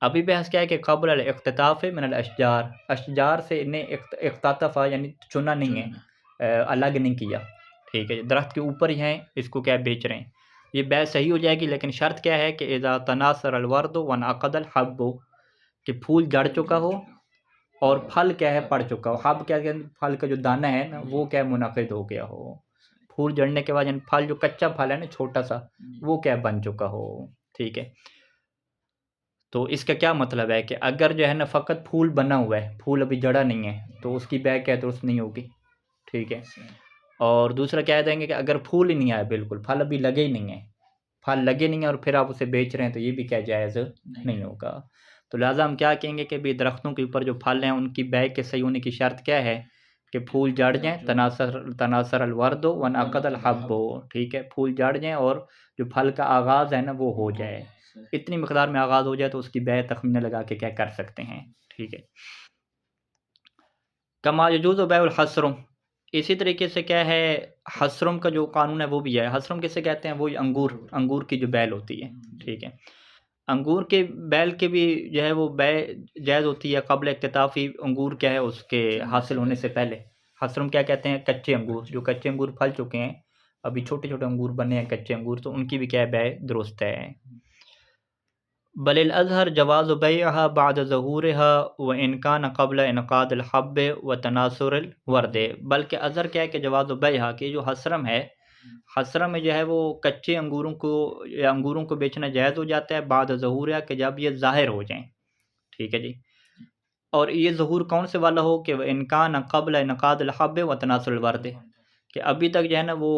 अभी बहस क्या है कि क़ब्ल अल इख्तिताफ़ मिनल अशजार, अशजार से इन्हें इख्ततफ़ा यानी चुना नहीं है, अलग नहीं किया, ठीक है, दरख्त के ऊपर ही हैं, इसको क्या बेच रहे हैं। ये बै सही हो जाएगी, लेकिन शर्त क्या है कि इज़ा तनासर अल वर्द व नअक़दल हब्बु, कि फूल जड़ चुका हो और फल क्या है पड़ चुका हो। हब क्या है, फल का जो दाना है ना वो क्या मुनक़िद हो गया हो। फूल जड़ने के बाद यानी फल जो कच्चा फल है ना छोटा-सा, वो क्या बन चुका हो, ठीक है। तो इसका क्या मतलब है कि अगर जो है ना फ़क़त फूल बना हुआ है, फूल अभी जड़ा नहीं है, तो उसकी बै क्या दुरुस्त नहीं होगी, ठीक है। और दूसरा कह देंगे कि अगर फूल ही नहीं आया, बिल्कुल फल अभी लगे ही नहीं है, फल लगे नहीं है और फिर आप उसे बेच रहे हैं, तो ये भी क्या जायज़ नहीं होगा। तो लिहाज़ा हम क्या कहेंगे कि भई दरख्तों के ऊपर जो फल हैं उनकी बै के सही होने की शर्त क्या है कि फूल जड़ जाएँ, तनासर अल वर्द व नअक़द अल हब्बु, ठीक है, फूल जड़ जाएँ और जो फल का आगाज़ है ना वो हो जाए। इतनी मक़दार में आगाज़ हो जाए तो उसकी बै तख़मीना लगा के क्या कर सकते हैं, ठीक है। कमा यजूज़ु बैउल हसरुम, इसी तरीके से क्या है, हसरुम का जो कानून है वो भी है। हसरुम किसे कहते हैं, वही अंगूर की जो बैल होती है, ठीक है। अंगूर के बैल के भी जो है वो बै जायज़ होती है क़ब्ल इख्तिताफ़ी, अंगूर क्या है उसके हासिल होने से पहले। हसरुम क्या कहते हैं, कच्चे अंगूर, जो कच्चे अंगूर फल चुके हैं, अभी छोटे-छोटे अंगूर बने हैं कच्चे अंगूर, तो उनकी भी क्या है बै दुरुस्त है। बलिल अज़हर जवाज़ु बैइहा बाद ज़हूरिहा व इन कान क़ब्ल इनक़ादिल हब्ब व तनासुरिल वर्द, बल्कि अज़हर क्या है कि जवाज़ु बैइहा, कि जो हसरम है हसरा में जो है वो कच्चे अंगूरों को या अंगूरों को बेचना जायज़ हो जाता है बाद ज़हूरिया कि जब ये ज़ाहिर हो जाएँ, ठीक है जी। और ये ज़हूर कौन से वाला हो कि इनकान क़ब्ल इनक़ादिल हब्ब व तनासुल वर्द, कि अभी तक जो है ना वो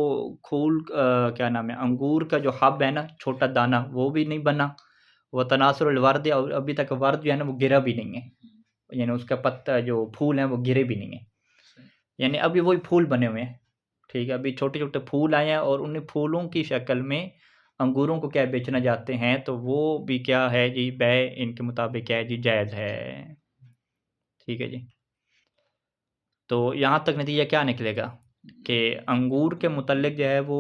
फूल क्या नाम है, अंगूर का जो हब है ना, छोटा दाना वो भी नहीं बना, व तनासुल वर्द, और अभी तक वर्द जो है ना वो गिरा भी नहीं है, यानी उसका पत्ता जो फूल हैं वो गिरे भी नहीं है, यानी अभी वही फूल बने हुए हैं, ठीक है। अभी छोटे-छोटे फूल आए हैं और उन फूलों की शक्ल में अंगूरों को क्या बेचना जाते हैं, तो वो भी क्या है जी, बै इनके मुताबिक क्या है जी, जायज़ है, ठीक है जी। तो यहाँ तक नतीजा क्या निकलेगा कि अंगूर के मुतल्लिक जो है वो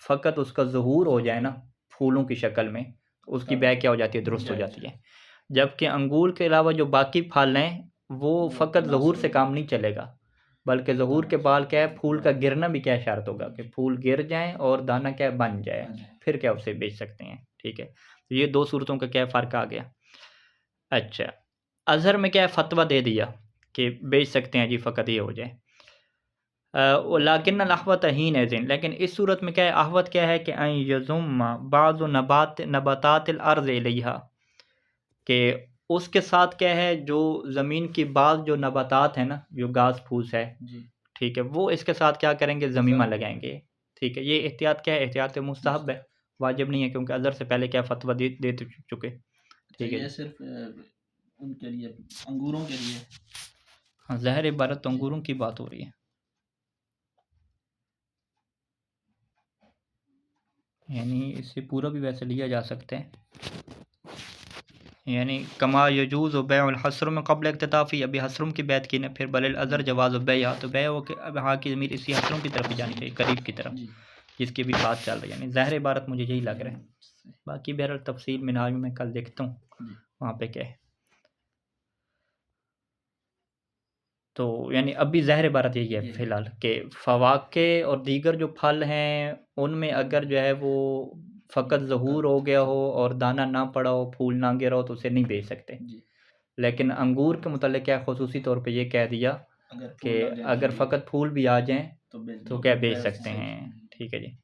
फ़कत उसका ज़हूर हो जाए ना फूलों की शक्ल में, उसकी बै क्या हो जाती है, दुरुस्त हो जाती है। जबकि अंगूर के अलावा जो बाकी फल हैं वो फ़कत ज़हूर से काम नहीं चलेगा, बल्कि ज़हूर के बाद क्या है, फूल का गिरना भी क्या शर्त होगा कि फूल गिर जाएँ और दाना क्या बन जाए, फिर क्या उसे बेच सकते हैं, ठीक है। तो ये 2 सूरतों का क्या फ़र्क आ गया। अच्छा, अज़हर में क्या है, फ़तवा दे दिया कि बेच सकते हैं जी, फ़कत ये हो जाए। लाकिन अहवत हीन ऐज़िन, लेकिन इस सूरत में क्या है, अहवत क्या है कि अन यज़ुम्मा बाज़ु नबातातिल अर्ज़ इलैहा, कि उसके साथ क्या है, जो ज़मीन की बाज़ जो नबातात है ना, जो घास फूस है, जी ठीक है, वो इसके साथ क्या करेंगे, ज़मीमा लगाएंगे, ठीक है। ये एहतियात क्या है, एहतियात मुस्तहब है, वाजिब नहीं है, क्योंकि अज़हर से पहले क्या फ़तवा दे चुके, अच्छा, ठीक है। ये सिर्फ उनके लिए, अंगूरों के लिए। हाँ, ज़ाहिर इबारत तो अंगूरों की बात हो रही है, यानी इससे पूरा भी वैसे लिया जा सकता है, यानी कमा यजूज़ बैउल हस्रुम क़ब्ल इख्तिताफ़ी, अभी हस्रुम की बात की ना, फिर बलिल अज़र जवाज़ बैया, तो बैया हो के अब हाँ की ज़मीर इसी हस्रुम की तरफ ही जानी चाहिए, करीब की तरफ, जी जिसकी भी बात चल रही है, यानी ज़ाहिर इबारत मुझे यही लग रहा है। बाकी बहरहाल तफसील मिनहाज में कल देखता हूँ वहाँ पे क्या है। तो यानी अभी ज़ाहिर इबारत यही है फ़िलहाल कि फ़वाके और दीगर जो फल हैं उनमें अगर जो है वो फ़कत ज़हूर हो गया हो और दाना ना पड़ा हो, फूल ना गिरा हो, तो उसे नहीं बेच सकते। जी, लेकिन अंगूर के मुतल्लिक़ क्या ख़ुसूसी तौर पे ये कह दिया अगर कि फूल लग जाए अगर फ़कत फूल भी आ जाएँ तो बेच तो दो, क्या बेच बेच सकते सकते हैं, हैं। ठीक है जी।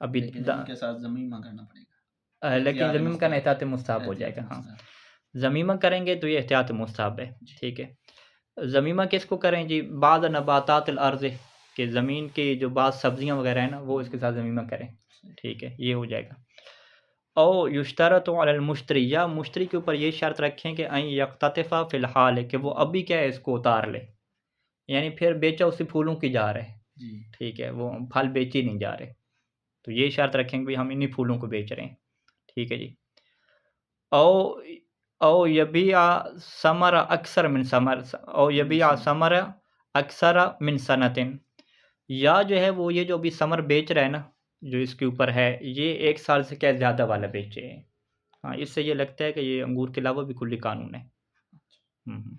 अभी लेकिन इनके साथ ज़मीमा करना पड़ेगा, लेकिन एहतियात ज़मीम का मुस्तहब, एहतियात मुस्तहब हो एहतियात जाएगा, हाँ। मुस्तहब। ज़मीमा करेंगे तो ये एहतियात मुस्तहब है, जी ठीक है। ज़मीमा किसको करें जी, बाद नबातातिल अर्ज़, कि ज़मीन की जो बाद सब्ज़ियाँ वग़ैरह हैं ना वो इसके साथ ज़मीमा करें, ठीक है, ये हो जाएगा। औ युश्तरतु अलल मुश्तरी, या मुश्तरी के ऊपर ये शर्त रखें कि अन यक़्ततिफ़ा फ़िलहाल, कि वो अभी क्या है इसको उतार ले, यानी फिर बेचा उसी फूलों की जा रहे हैं, जी ठीक है, वो फल बेचे नहीं जा रहे। तो ये शर्त रखें कि भई हम इन्हीं फूलों को बेच रहे हैं, ठीक है जी। औ औ यबीअ समर अक्सर मिन समर औ यबीअ समर अक्सर मिन सनतिन, या जो है वो ये जो अभी समर बेच रहा है ना, जो इसके ऊपर है, ये 1 साल से क्या ज़्यादा वाला बेचे। हाँ, इससे ये लगता है कि ये अंगूर के अलावा भी कुल्ली कानून है। हुँ।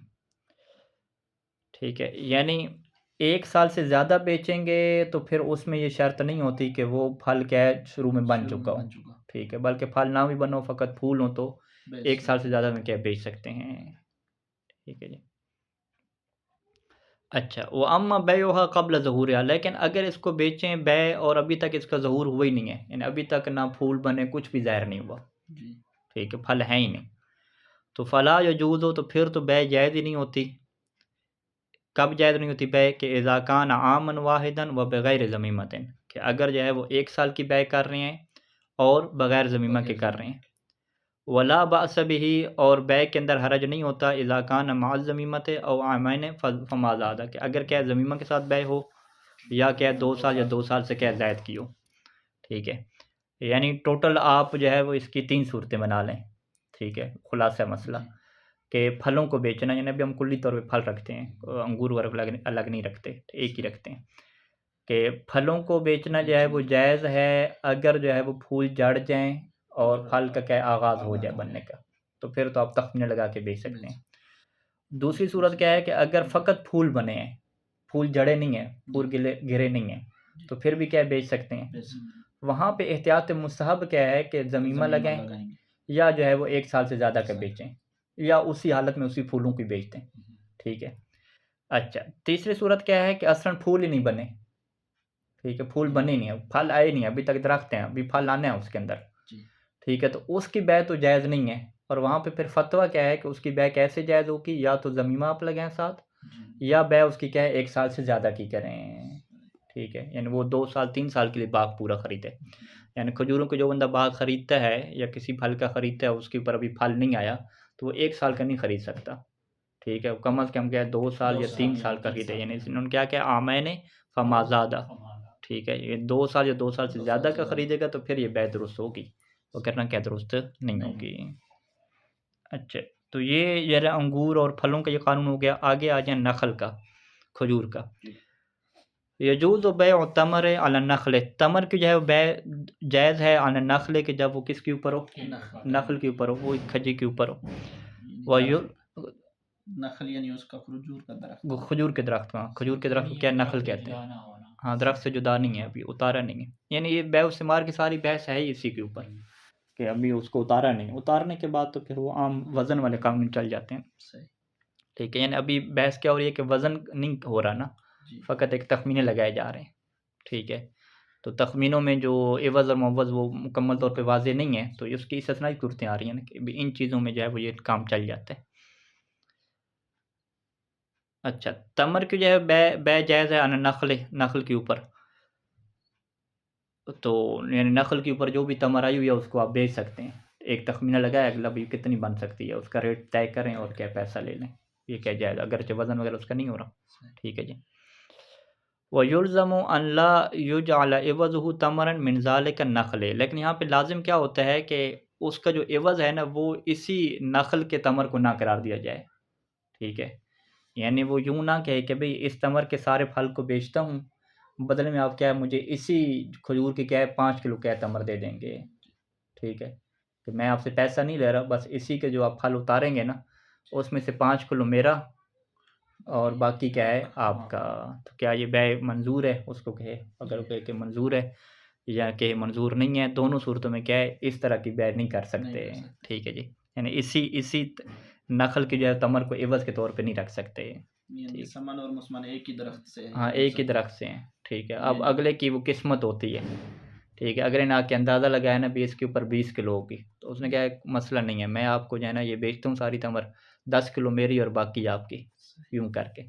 ठीक है, यानी 1 साल से ज़्यादा बेचेंगे तो फिर उसमें ये शर्त नहीं होती कि वो फल क्या है शुरू में बन चुका हो, ठीक है, बल्कि फल ना भी बना हो, फ़कत फूल हो तो 1 साल से ज़्यादा में क्या बेच सकते हैं, ठीक है जी। अच्छा, व अम्मा बैउहा क़ब्ल ज़हूरिहा, लेकिन अगर इसको बेचें बै और अभी तक इसका ज़हूर हुआ ही नहीं है, यानी अभी तक ना फूल बने, कुछ भी ज़ाहिर नहीं हुआ, जी ठीक है, फल है ही नहीं, तो फ़ला यजूज़ु, तो फिर तो बै जायज़ ही नहीं होती। कब जायज़ नहीं होती बै, कि इज़ा कान आमन वाहिदन व बग़ैर ज़मीमतिन, कि अगर जो है वो 1 साल की बै कर रहे हैं और बग़ैर ज़मीमा के कर रहे हैं। वला बअस बिही, और बै के अंदर हरज नहीं होता, इज़ा कान मअ ज़मीमत औ आमैन फ़मा ज़ादा, कि अगर क्या ज़मीमा के साथ बै हो या क्या 2 साल या 2 साल से क्या ज़ायद की हो, ठीक है। यानी टोटल आप जो है वो इसकी 3 सूरतें बना लें, ठीक है, खुलासा मसला कि फलों को बेचना, यानी अभी हम कुल्ली तौर पे फल रखते हैं, अंगूर वगैरह अलग अलग नहीं रखते, एक ही रखते हैं, कि फलों को बेचना जो है वो जायज़ है अगर जो है वो फूल जड़ जाएँ और फल का क्या आगाज़ हो जाए बनने का, तो फिर तो आप तख़मीना लगा के बेच सकते हैं। दूसरी सूरत क्या है कि अगर फ़कत फूल बने हैं, फूल जड़े नहीं हैं, फूल गिरे नहीं हैं, तो फिर भी क्या बेच सकते हैं। वहाँ पे एहतियात मुस्तहब क्या है कि ज़मीमा लगाएँ या जो है वो 1 साल से ज़्यादा का बेचें, या उसी हालत में उसी फूलों की बेच दें, ठीक है। अच्छा, तीसरी सूरत क्या है कि असलन फूल ही नहीं बने, ठीक है, फूल बने नहीं है, फल आए नहीं है, अभी तक दरख्त हैं, अभी फल आने हैं उसके अंदर, जी ठीक है, तो उसकी बै तो जायज़ नहीं है। और वहाँ पे फिर फतवा क्या है कि उसकी बै कैसे जायज़ होगी, या तो ज़मीमा आप लगाएं साथ, जी या बै उसकी क्या है 1 साल से ज़्यादा की करें, ठीक है, यानी वो 2 साल 3 साल के लिए बाग पूरा खरीदे। यानी खजूरों को जो बंदा बाग खरीदता है या किसी फल का खरीदता है, उसके ऊपर अभी फल नहीं आया, तो वो 1 साल का नहीं खरीद सकता, ठीक है, कम अज़ कम क्या है 2 साल 2 या साल 3 या साल का 3 खरीदे, साल यानी का। इन्होंने क्या किया आमैन फमा ज़ादा, हमारा ठीक है, ये 2 साल या 2 साल से 2 ज़्यादा साल से का ज़्यादा। खरीदेगा तो फिर ये बै दुरुस्त होगी, वरना क्या दुरुस्त नहीं नहीं होगी। अच्छा, तो ये ज़रा अंगूर और फलों का ये कानून हो गया। आगे आ जाए नखल का, खजूर का। जी यजूज़ बैअ तमर अला नखल, तमर की जो है बैय जायज़ है अला नखल के जब वो किसके ऊपर हो, के नखल। नखल के ऊपर हो, वो खजी के ऊपर हो। यानी वयु नखल यानी उसका खजूर का दरख्त। वो खजूर के दरख्त, हाँ खजूर के दरख्त को क्या नखल कहते हैं। जुदा ना होना। हाँ, दरख्त से जुदा नहीं है, अभी उतारा नहीं है, यानी ये बैव सिमार की सारी बहस है ही इसी के ऊपर कि अभी उसको उतारा नहीं, उतारने के बाद तो फिर वो आम वज़न वाले कानून चल जाते हैं, सही ठीक है। यानी अभी बहस क्या हो रही है कि वज़न नहीं हो रहा ना, जी फ़कत एक तखमीने लगाए जा रहे हैं, ठीक है। तो तखमीनों में जो एवज़ और मुअव्वज़ वो मुकम्मल तौर पे वाज़ेह नहीं है, तो उसकी इस्तिस्नाई सूरतें आ रही हैं ना कि इन चीज़ों में जो है वो ये काम चल जाता है। अच्छा, तमर की जो है बै जायज़ है अन नख़्ल, नख़्ल के ऊपर, तो यानी नख़्ल के ऊपर जो भी तमर आई हुई है उसको आप बेच सकते हैं। एक तखमीना लगाया अगला भी कितनी बन सकती है, उसका रेट तय करें और क्या पैसा ले लें, ये क्या जायज़, अगरचे वज़न वगैरह उसका नहीं हो रहा, ठीक है जी। वयुल्ज़मु अन ला युजअल इवज़ुहु तमरन मिन ज़ालिका नख़ल, लेकिन यहाँ पे लाज़िम क्या होता है कि उसका जो इवज़ है ना वो इसी नख़ल के तमर को ना करार दिया जाए, ठीक है। यानी वो यूँ ना कहे कि भई इस तमर के सारे फल को बेचता हूँ, बदले में आप क्या है मुझे इसी खजूर के क्या है 5 किलो क्या है तमर दे देंगे, ठीक है। कि मैं आपसे पैसा नहीं ले रहा, बस इसी के जो आप फल उतारेंगे ना, उसमें से 5 किलो मेरा और बाकी क्या है आपका। तो क्या ये बै मंज़ूर है? उसको कहे, अगर वो कहे कि मंज़ूर है या कि मंज़ूर नहीं है, दोनों सूरतों में क्या है इस तरह की बै नहीं कर नहीं सकते, कर सकते। ठीक है जी। यानी इसी नख़ल की जो है तमर को इवज़ के तौर पे नहीं रख सकते, यानी ठीक। समान और मुसमान एक ही दरख्त से है, हाँ, ये एक ही सब। दरख्त से हैं, ठीक है। अब यानी अगले की वो किस्मत होती है, ठीक है। अगले ने आके अंदाज़ा लगाया ना भी इसके ऊपर 20 किलो होगी, तो उसने कहा है मसला नहीं है, मैं आपको जो है ना ये बेचता हूँ सारी तमर, 10 किलो मेरी और बाकी आपकी, यूँ करके,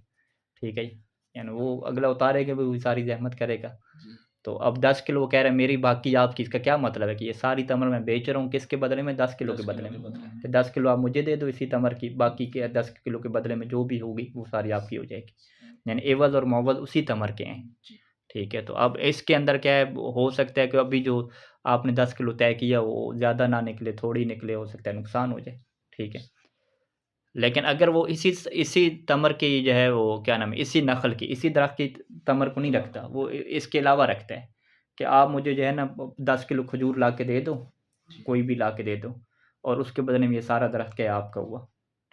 ठीक है जी। यानी वो अगला उतारेगा भी वही सारी ज़हमत करेगा। जी तो अब 10 किलो वो कह रहा है मेरी बाकी आपकी, इसका क्या मतलब है कि ये सारी तमर मैं बेच रहा हूँ किसके बदले में, 10 किलो 10 के किलो बदले के में। बदले में। तो 10 किलो आप मुझे दे दो इसी तमर की, बाकी के 10 किलो के बदले में जो भी होगी वो सारी आपकी हो जाएगी। यानी एवज़ और मुअव्वज़ उसी तमर के हैं, जी ठीक है। तो अब इसके अंदर क्या है, हो सकता है कि अभी जो आपने 10 किलो तय किया वो ज़्यादा ना निकले, थोड़ी निकले, हो सकता है नुकसान हो जाए, ठीक है। लेकिन अगर वो इसी तमर की जो है वो क्या नाम है, इसी नख़ल की, इसी दरख्त की तमर को नहीं रखता, वो इसके अलावा रखता है कि आप मुझे जो है ना 10 किलो खजूर ला के दे दो, जी कोई भी ला के दे दो, और उसके बदले में ये सारा दरख्त क्या है आपका हुआ,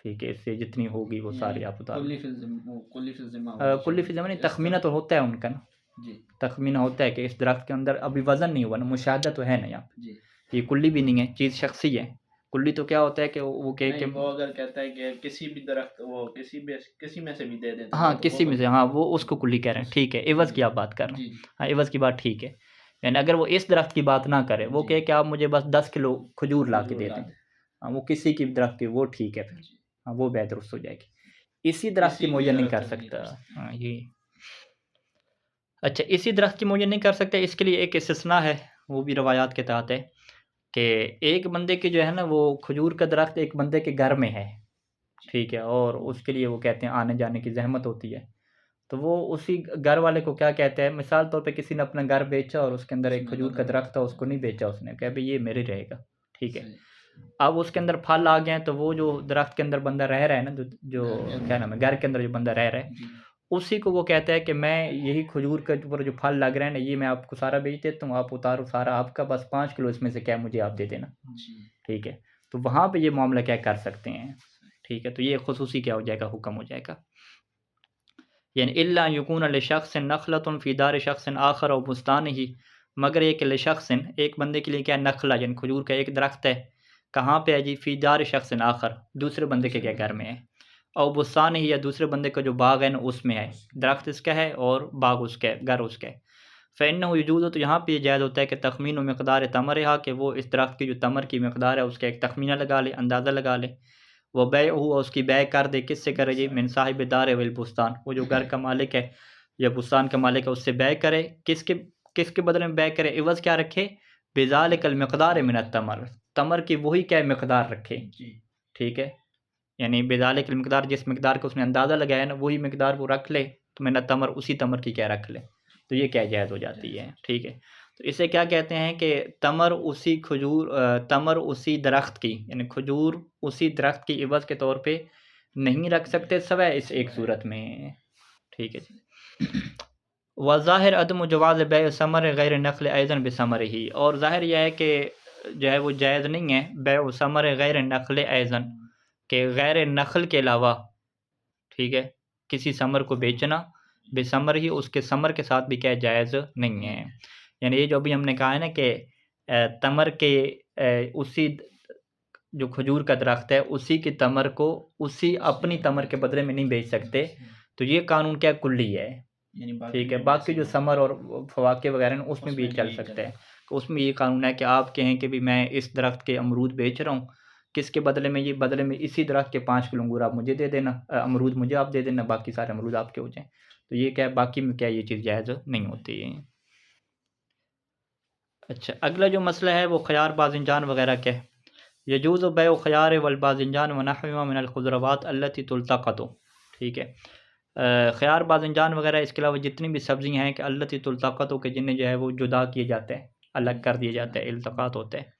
ठीक है। इससे जितनी होगी वो सारी आप उतार लो। कुल्ली फिल ज़िम्मा कुल्ली फ़ी ज़मन तख़मीना तो होता है उनका ना, जी तख़मीना होता है कि इस दरख्त के अंदर अभी वज़न नहीं हुआ ना, मुशाहदा तो है ना यहाँ पे, जी ये कुल्ली भी नहीं है, चीज़ शख़्सी है। कुल्ली तो क्या होता है कि वो कहे नहीं, कि वो अगर कहता है कि किसी भी दरख्त वो किसी में से भी दे देता हाँ, है तो वो किसी में से, हाँ, वो उसको कुल्ली कह रहे हैं, ठीक है, इवज़ की आप बात कर रहे जी हैं। हाँ, इवज़ की बात ठीक है। यानी अगर वो इस दरख्त की बात ना करे, वो जी। कहे कि आप मुझे बस 10 किलो खजूर ला के खजूर दे ला दें, दे। हाँ, वो किसी की भी दरख्त की, वो ठीक है फिर। जी हाँ, वो बै दुरुस्त हो जाएगी। इसी दरख्त की किसी भी मुअय्यन नहीं दरख्त कर से नहीं सकता। कर सकते। हाँ, ये अच्छा, इसी दरख्त की मुअय्यन नहीं कर सकते, इसके लिए एक इस्तिस्ना है, वो भी रवायात के तहत है कि एक बंदे की जो है ना वो खजूर का दरख्त एक बंदे के घर में है, ठीक है, और उसके लिए वो कहते हैं आने-जाने की ज़हमत होती है। तो वो उसी घर वाले को क्या कहते हैं, मिसाल तौर पे किसी ने अपना घर बेचा और उसके अंदर एक उसमें खजूर का लगा दरख्त था, उसको नहीं बेचा उसने, कहा भई ये मेरे रहेगा, ठीक है। सही अब उसके अंदर फल आ गए हैं, तो वो जो दरख्त के अंदर बंदा रह रहा है ना, जो घर के क्या अंदर नाम है, घर के अंदर जो बंदा रह रहा है, जी उसी को वो कहता है कि मैं यही खजूर के ऊपर जो फल लग रहे हैं ना, ये मैं आपको सारा बेच देता हूँ, आप उतारो सारा आपका, बस 5 किलो इसमें से क्या मुझे आप दे देना, जी ठीक है। तो वहाँ पे ये मामला क्या कर सकते हैं, ठीक है। तो ये खुसूसी क्या हो जाएगा, हुक्म हो जाएगा। यानी इल्ला यकून लिशख्सिन नखलतुन फ़ी दारि शख्सिन आखर औ बुस्तानिही, मगर ये कि लिशख्सिन एक बंदे के लिए क्या नखला यानी खजूर का एक दरख्त है, कहाँ पे है जी, फ़ी दारि शख्सिन आखर, दूसरे बंदे के क्या घर में है, और बुस्तानिही या दूसरे बंदे का जो बाग है ना उसमें है, दरख्त इसका है और बाग उसका है, घर उसका है। फ़ैन यजूज़, तो यहाँ पे ये जायज़ होता है कि तखमीन मकदार तमरहा, कि वो इस दरख्त की जो तमर की मकदार है उसका एक तखमीना लगा ले, अंदाज़ा लगा ले। वह बै और उसकी बै कर दे, किससे करे जी? मिन साहिब दार वल बुस्तान, वो जो घर का मालिक है या बुस्तान का मालिक है उससे बै करे। किसके किसके बदले में बै करे? इवज़ क्या रखे? बिज़ालिकल मिक़दार मिन तमर, तमर की वही क्या मिक़दार रखे, जी ठीक है। यानी बिज़ालिकल मिक़दार, जिस मिक़दार का उसने अंदाज़ा लगाया ना वही मिक़दार वो रख ले, तो मिन तमर, उसी तमर की क्या रख ले, तो ये क्या जायज़ हो जाती है, ठीक है। तो इसे क्या कहते हैं कि तमर उसी खजूर तमर उसी दरख्त की, यानी खजूर उसी दरख्त की इवज़ के तौर पे नहीं रख सकते सिवाय इस एक सूरत में, ठीक है जी। व ज़ाहिर अदम जवाज़ बै समर गैर नखल ऐज़न बिसमरिही, और ज़ाहिर यह है कि जो है वो जायज़ नहीं है बै समर गैर नखल ऐज़न, के गैर नखल के अलावा, ठीक है, किसी समर को बेचना, बेसमर ही उसके समर के साथ भी क्या जायज़ नहीं है। यानी ये जो अभी हमने कहा है ना कि तमर के उसी जो खजूर का दरख्त है उसी की तमर को उसी अपनी तमर के बदले में नहीं बेच सकते, तो ये कानून क्या कुल्ली है, ठीक है। बाकी जो समर और फवाके वगैरह हैं उसमें भी चल सकता है, तो उसमें ये कानून है कि आप कहें कि भी मैं इस दरख्त के अमरूद बेच रहा हूँ, किसके बदले में? ये बदले में इसी दरख्त के 5 किलो अंगूर आप मुझे दे देना, अमरूद मुझे आप दे देना, बाकी सारे अमरूद आपके हो जाएँ। तो ये क्या है, बाकी में क्या ये चीज़ जायज़ नहीं होती है। अच्छा, अगला जो मसला है वो ख़यार बाज़िंजान वगैरह का है। यजूज़ बैउ ख़यार वल बाज़िंजान व नहविहिमा मिनल खुज़रवात अल्लती तुल्तक़तु, ठीक है। ख़यार बाज़िंजान वगैरह, इसके अलावा जितनी भी सब्ज़ियाँ हैं कि अल्लती तुल्तक़तु, के जिन्हें जो है वो जुदा किए जाते हैं, अलग कर दिए जाते हैं, इल्तिक़ात होते हैं।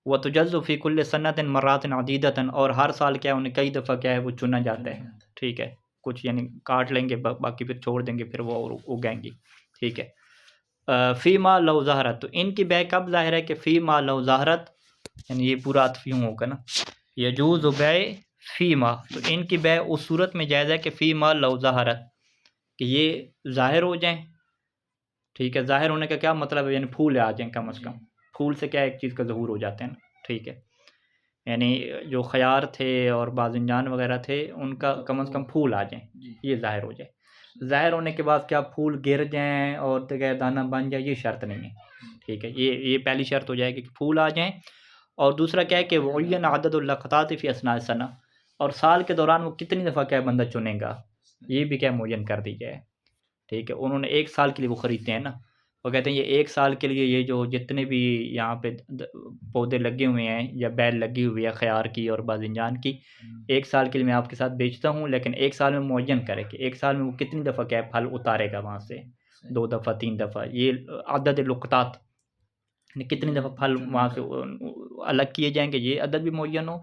व तुजज़्ज़ु फ़ी कुल्लि सनतिन मर्रातिन अदीदतन, और हर साल क्या है उन्हें कई दफ़ा क्या है वो चुना जाता है, ठीक है। कुछ यानी काट लेंगे, बाकी फिर छोड़ देंगे, फिर वो और उगाएँगी, ठीक है। फ़ीमा लौ ज़हरत, तो इनकी बै कब ज़ाहिर है कि फ़ीमा लौ ज़हरत, यानी ये पूरा अत्फ़ यूँ होगा ना, यजूज़ बै फ़ीमा, तो इनकी बै उस सूरत में जायज़ है कि फ़ीमा लौ ज़हरत, कि ये ज़ाहिर हो जाएँ, ठीक है। ज़ाहिर होने का क्या मतलब है? यानी फूल आ जाएँ कम से कम, फूल से क्या एक चीज़ का ज़हूर हो जाता है ना, ठीक है। यानी जो ख़यार थे और बाज़िंजान वगैरह थे उनका कम से कम फूल आ जाएँ, ये ज़ाहिर हो जाए। ज़ाहिर होने के बाद क्या फूल गिर जाएँ और जगह दाना बन जाए, ये शर्त नहीं है, ठीक है। ये पहली शर्त हो जाएगी कि फूल आ जाएँ, और दूसरा क्या है कि मुअय्यन अददुल लक़तात फ़ी असनाए सना, और साल के दौरान वो कितनी दफ़ा क्या बंदा चुनेगा, ये भी क्या मुअय्यन कर दी जाए, ठीक है। उन्होंने 1 साल के लिए वो ख़रीदते हैं ना, वो कहते हैं ये 1 साल के लिए ये जो जितने भी यहाँ पे पौधे लगे हुए हैं या बेल लगी हुई है ख़यार की और बाज़िंजान की, 1 साल के लिए मैं आपके साथ बेचता हूँ, लेकिन 1 साल में मुअय्यन करे कि 1 साल में वो कितनी दफ़ा क्या है फल उतारेगा वहाँ से, 2 दफ़ा 3 दफ़ा, ये अदद लुक़तात, कितनी दफ़ा फल वहाँ से अलग किए जाएँगे, ये अदद भी मुअय्यन हो,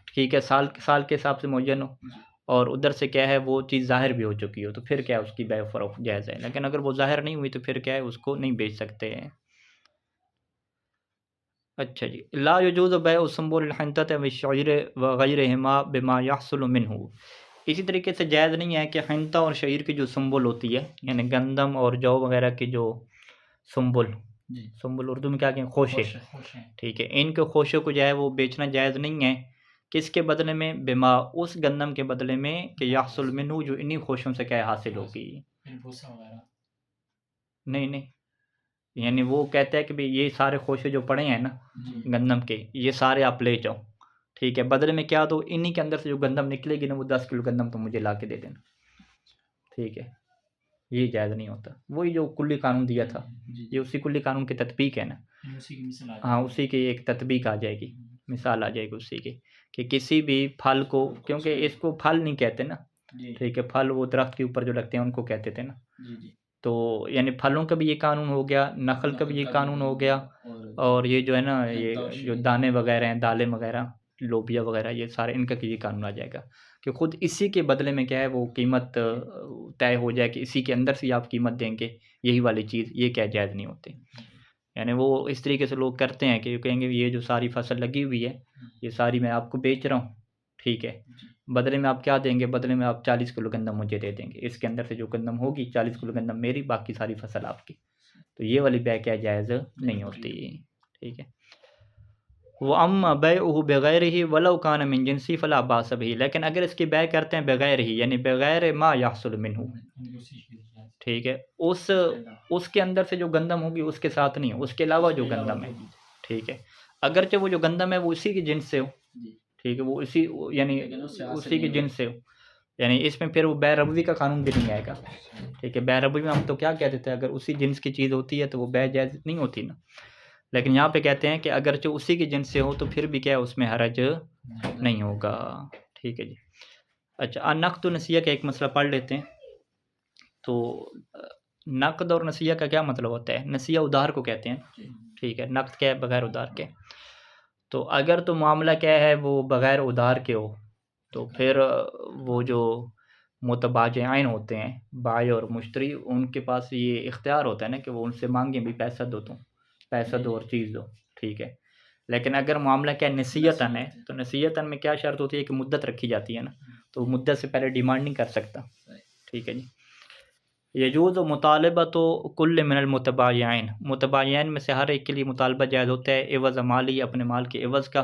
ठीक है। साल के हिसाब से मुअय्यन हो, और उधर से क्या है वो चीज़ ज़ाहिर भी हो चुकी हो, तो फिर क्या है उसकी बै फ़रोख्त जायज़ है। लेकिन अगर वो ज़ाहिर नहीं हुई तो फिर क्या है उसको नहीं बेच सकते हैं। अच्छा जी, ला यजूज़ु बैउ सुंबुलिल हिंतति वश्शईर व गैरिहिमा बिमा यहसुलु मिन्हु, इसी तरीके से जायज़ नहीं है कि हिंता और शईर की जो सुंबुल होती है, यानी गंदम और जौ वगैरह की जो सुंबुल, सुंबुल उर्दू में क्या कहते हैं? खोशे, ठीक है। इनके खोशे को जो है वो बेचना जायज़ नहीं है, किसके बदले में? बिमा, उस गंदम के बदले में कि यहसुल मिन्हु, जो इन्हीं खोशों से क्या हासिल होगी। नहीं, नहीं, यानी वो कहता है कि भाई ये सारे खोशे जो पड़े हैं ना गंदम के, ये सारे आप ले जाओ, ठीक है। बदले में क्या दो? इन्हीं के अंदर से जो गंदम निकलेगी ना वो 10 किलो गंदम तो मुझे ला के दे देना, ठीक है। ये जायज़ नहीं होता। वही जो कुल्ली कानून दिया था, ये उसी कुल्ली कानून की तत्बीक है ना, हाँ, उसी की एक तत्बीक आ जाएगी, मिसाल आ जाएगी उसी की, कि किसी भी फल को, क्योंकि इसको फल नहीं कहते ना, ठीक है। फल वो दरख्त के ऊपर जो लगते हैं उनको कहते थे ना, तो यानी फलों का भी ये कानून हो गया, नखल का भी ये कानून हो गया, और ये जो है ना ये जो दाने वगैरह हैं, दालें वगैरह, लोबिया वगैरह, ये सारे इनका ये कानून आ जाएगा कि खुद इसी के बदले में क्या है वो कीमत तय हो जाए कि इसी के अंदर से आप कीमत देंगे, यही वाली चीज़, ये क्या जायज़ नहीं होती। यानी वो इस तरीके से लोग करते हैं कि कहेंगे ये जो सारी फसल लगी हुई है ये सारी मैं आपको बेच रहा हूँ, ठीक है। बदले में आप क्या देंगे? बदले में आप 40 किलो गंदम मुझे दे देंगे, इसके अंदर से जो गंदम होगी 40 किलो गंदम मेरी, बाकी सारी फसल आपकी, तो ये वाली बै क्या जायज़ नहीं होती, ठीक है। वो अम्मा बैउहु बिगैरिही वलौ कान मिन जिनसी फला बास बिही, लेकिन अगर इसकी बै करते हैं बगैर ही, यानी बगैर मा यहसुल मिन्हु, ठीक है, उसके अंदर से जो गंदम होगी उसके साथ नहीं, उसके अलावा जो गंदम है, ठीक है, अगरचे वो जो गंदम है वो उसी की जिन्स से हो, जी ठीक है, वो उसी यानी लेकिन उससे हासिल उसी की नहीं होगा। जिन्स से हो, यानी इसमें फिर वो बै-रबवी का कानून भी नहीं आएगा, ठीक है। बै-रबवी में हम तो क्या कह देते हैं, अगर उसी जिन्स की चीज़ होती है तो वो बै जायज़ नहीं होती ना, लेकिन यहाँ पे कहते हैं कि अगरचे उसी की जिन्स से हो तो फिर भी क्या है, उसमें हरज नहीं होगा, ठीक है जी। अच्छा, नक़्द और नसीया का एक मसला पढ़ लेते हैं। तो नक़्द और नसीया का क्या मतलब होता है? नसीया उधार को कहते हैं, ठीक है, नक़्द क्या है, बग़ैर उधार के। तो अगर तो मामला क्या है वो बग़ैर उधार के हो, तो फिर वो जो मुतबायिन होते हैं, बाय और मुश्तरी, उनके पास ये इख्तियार होता है ना कि वो उनसे माँगें भी पैसा दो तुम, पैसा दो और चीज़ दो, ठीक है। लेकिन अगर मामला क्या नसीयतन है, तो नसीयतन में क्या शर्त होती है कि मुद्दत रखी जाती है ना, तो मुद्दत से पहले डिमांड नहीं कर सकता, ठीक है जी। यजूज़ मुतालबतु कुल्ल मिनल मुतबायिन, मुतबायिन में से हर एक के लिए मुतालबा जायज़ होता है, एवज़ माली, अपने माल के एवज़ का,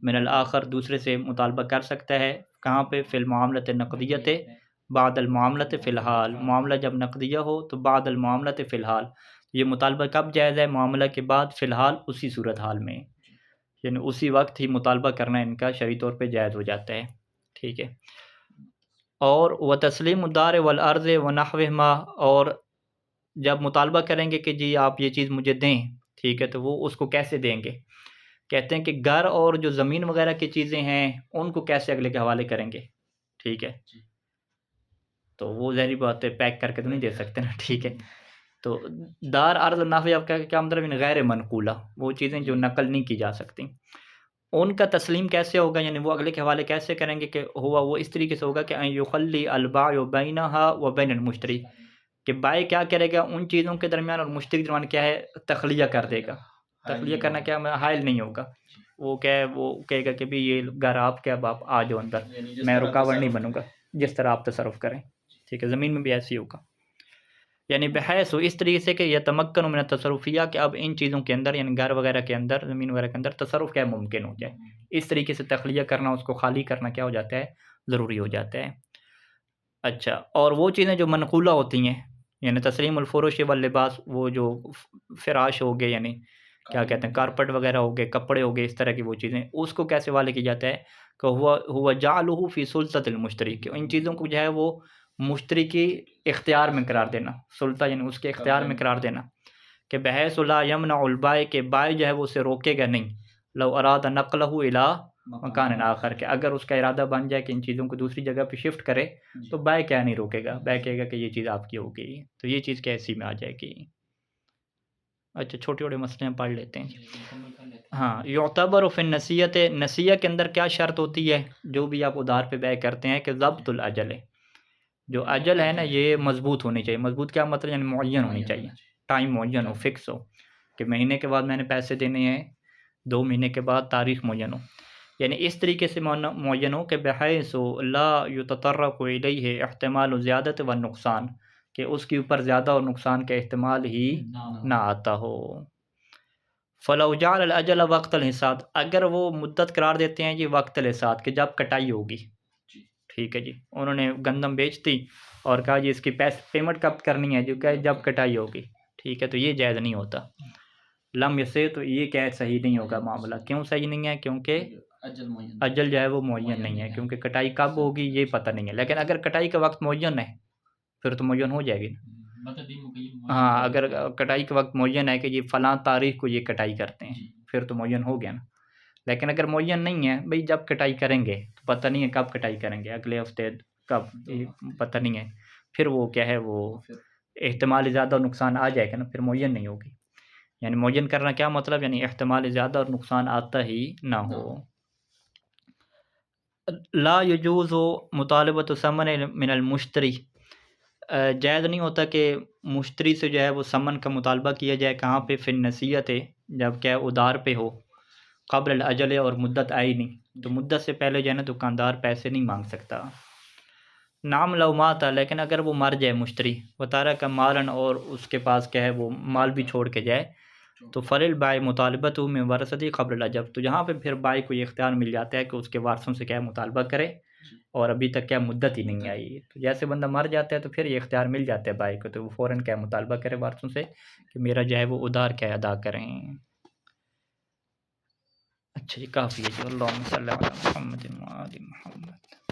मिनल आखर, दूसरे से मुतालबा कर सकता है, कहाँ पे, फ़िल मामलत नक़दियत बादल मामलत फ़िलहाल, मामला जब नक़दिया हो तो बादल मामलत फ़िलहाल, ये मुतालबा कब जायज़ है, मामला के बाद, फ़िलहाल उसी सूरत हाल में, यानी उसी वक्त ही मुतालबा करना इनका शरई तौर पे जायज़ हो जाता है, ठीक है। और व तस्लीम दार वल अर्ज़ व नहविहिमा, और जब मुतालबा करेंगे कि जी आप ये चीज़ मुझे दें, ठीक है, तो वो उसको कैसे देंगे? कहते हैं कि घर और जो ज़मीन वग़ैरह की चीज़ें हैं, उनको कैसे अगले के हवाले करेंगे, ठीक है। तो वो ज़ाहिर बात है, पैक करके तो नहीं दे सकते ना, ठीक है। तो दार अर्ज़ नहवी का क्या मतलब, यानी गैर मनक़ूला, वो चीज़ें जो नक़ल नहीं की जा सकती, उनका तस्लीम कैसे होगा, यानी वो अगले के हवाले कैसे करेंगे, कि हुआ वो इस तरीके से होगा कि अन युख़ल्ली अल बायु बैनहा व बैन अल मुश्तरी, कि बाय क्या करेगा उन चीज़ों के दरमियान और मुश्तरी के दरमियान क्या है, तख़लिया कर देगा। तख़लिया करना क्या है, हाइल नहीं होगा, वो क्या है, वो कहेगा कि भाई ये घर आपके, अब आप आ जाओ अंदर, मैं रुकावट नहीं बनूँगा, जिस तरह आप तसर्रुफ़ करें, ठीक है। ज़मीन में भी ऐसे ही होगा, यानी बहैस इस तरीके से कि यतमक्कनु मिन तसर्रुफ़िया, कि अब इन चीज़ों के अंदर, यानी घर वगैरह के अंदर, ज़मीन वगैरह के अंदर तसर्रुफ़ क्या मुमकिन हो जाए, इस तरीके से तख़लिया करना, उसको खाली करना क्या हो जाता है, ज़रूरी हो जाता है। अच्छा, और वो चीज़ें जो मनक़ूला होती हैं, यानी तस्लीमुल फ़ुरूश वल लिबास, वो जो फ़िराश हो गए, यानी क्या कहते हैं, कारपेट वगैरह हो गए, कपड़े हो गए, इस तरह की वो चीज़ें, उसको कैसे वाले किया जाता है, कि हुआ जाअलुहु फ़ी सुल्ततिल मुश्तरी, कि इन चीज़ों को जो है वो मुश्तरी के इख्तियार में करार देना, सुल्ता यानी उसके इख्तियार में करार देना, कि बहैस ला यमनउल बाय, के बाय जो है वो उसे रोकेगा नहीं, लौ अरादा नक़लहु इला मकान आखर, के अगर उसका इरादा बन जाए कि इन चीज़ों को दूसरी जगह पे शिफ्ट करे, तो बाय क्या नहीं रोकेगा, बाय कहेगा कि ये चीज़ आपकी होगी, तो ये चीज़ कैसी में आ जाएगी। अच्छा, छोटे-छोटे मसले हम पढ़ लेते हैं। हाँ, युतबर फ़िन नसीयत, नसीया के अंदर क्या शर्त होती है, जो भी आप उधार पे बै करते हैं, कि ज़ब्तुल अजल है, जो अजल है ना ये मज़बूत होनी चाहिए। मज़बूत क्या मतलब, यानी मुअय्यन होनी चाहिए, टाइम मुअय्यन हो, फ़िक्स हो, कि महीने के बाद मैंने पैसे देने हैं, 2 महीने के बाद तारीख़ मुअय्यन हो, यानी इस तरीके से मुअय्यन हो कि बहैसु ला युततर्रक़ु इलैहि इह्तिमालु ज़ियादत व नुक़सान, कि उसके ऊपर ज़्यादा और नुक़सान का इह्तिमाल ही ना आता हो। फ़लौ जअल अजल वक़्तल हिसाब, अगर वो मुद्दत करार देते हैं जी वक़्तल हिसाब, कि जब कटाई होगी, ठीक है जी, उन्होंने गंदम बेच दी और कहा जी इसकी पेमेंट कब करनी है, जो क्या है जब कटाई होगी, ठीक है, तो ये जायज़ नहीं होता। लम यसे, तो ये क्या है, सही नहीं होगा मामला, क्यों सही नहीं है, क्योंकि अजल जो है वो मुअय्यन नहीं है, क्योंकि कटाई कब होगी ये पता नहीं है, लेकिन अगर कटाई का वक्त मुअय्यन है फिर तो मुअय्यन हो जाएगी ना। हाँ, अगर कटाई का वक्त मुअय्यन है कि ये फ़लाँ तारीख़ को ये कटाई करते हैं, फिर तो मुअय्यन हो गया ना। लेकिन अगर मुअय्यन नहीं है, भाई जब कटाई करेंगे तो पता नहीं है कब कटाई करेंगे, अगले हफ्ते कब, ये पता नहीं है, फिर वो क्या है, वो एहतिमाल ज़्यादा और नुकसान आ जाएगा ना, फिर मुअय्यन नहीं होगी। यानी मुअय्यन करना क्या मतलब, यानी एहतिमाल ज़्यादा और नुकसान आता ही ना हो। ला यजूज़ु मुतालबतु समन मिनल मुश्तरी, जायज़ नहीं होता कि मुश्तरी से जो है वो समन का मुतालबा किया जाए, कहाँ पे, फ़िन नसीयत, जब क्या उधार पे हो, क़ब्ल अजल, और मुद्दत आई नहीं, तो मुद्दत से पहले जो है ना दुकानदार पैसे नहीं मांग सकता। नाम लव माता, लेकिन अगर वो मर जाए मुश्तरी, वतारा का मालन, और उसके पास क्या है वो माल भी छोड़ के जाए, तो फ़लिल बाय मुतालबत में वरसती क़ब्ल अजब, तो यहाँ पे फिर बाय को ये इख्तियार मिल जाता है कि उसके वारसों से क्या है मुतालबा करे और अभी तक क्या मुद्दत ही नहीं आई है। तो जैसे बंदा मर जाता है तो फिर ये इख्तियार मिल जाता है भाई को, तो वो फ़ौरन क्या मुतालबा करे वारसों से कि मेरा जो है वो उधार क्या अदा करें। अच्छा जी, काफ़ी है जी। अल्लाहुम्मा सल्ली अला मुहम्मदिन व आलि मुहम्मद।